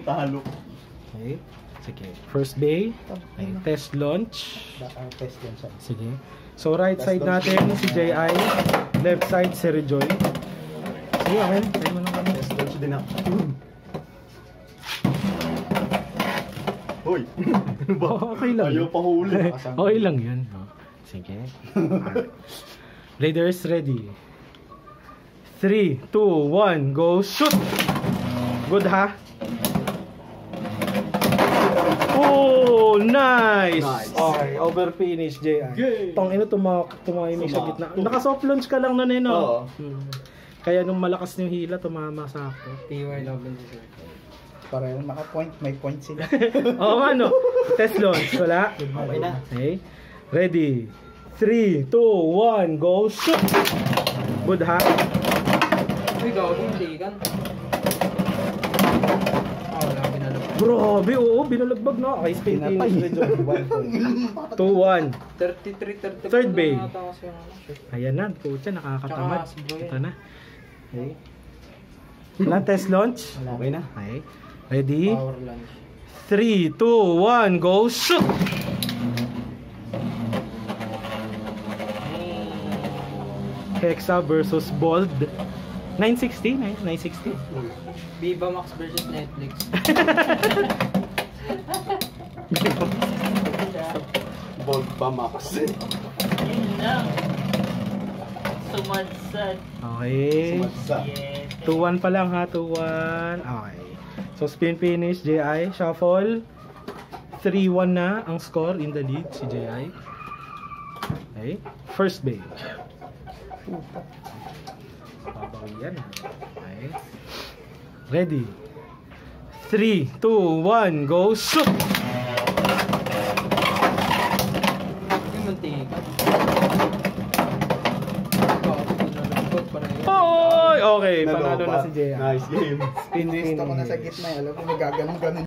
Talo. Okay. Sige. First bay. Okay. Test launch. Test launch. Sige. So right side natin si JI. Left side si Rejoy. Sige, okay. Try mo lang kami. Test launch din ako. Hoy! Ano ba? Okay lang. Ayaw pa huli. Okay lang yun. Sige. Raiders ready. 3, 2, 1, go shoot! Good ha? Oh, nice! Okay, over finish, JI. Tong ino tumahimik sa gitna. Naka-soft launch ka lang nun eh, no? Kaya nung malakas yung hila, tumama sa ako. TY Logan sir. Pareho naka-point, may point sila. Oo nga, no? Test launch, wala? Okay na. Okay. Ready? 3, 2, 1, go shoot! Good ha? Uy, gawin ligan. Wala, binalagbag. Grabe, oo, binalagbag na. Okay, spin finish. 2-1. 33, 34. Third bay. Tsaka Ayan na, pucha, nakakatamad. si Joy. Ito na. Okay. Wala, test launch. Okay na. Okay. Ready? Power lunch. 3, 2, 1, go shoot! Hexa versus Bold. 960? 960? Viva Max versus Netflix. Bold pa max. Yun lang. Sumadsad. Okay. Yes. 2-1 pa lang ha, 2-1. Okay. So spin finish, JI. Shuffle. 3-1 na ang score in the lead, si JI. Okay. First bay. Babaw yan. Okay. Ready. 3, 2, 1, go shoot! Yung mantika. Oy! Okay, panalo na si JI. Nice game. Spin finish. Gusto ko na sa gitna. Alam ko magaganon-ganon.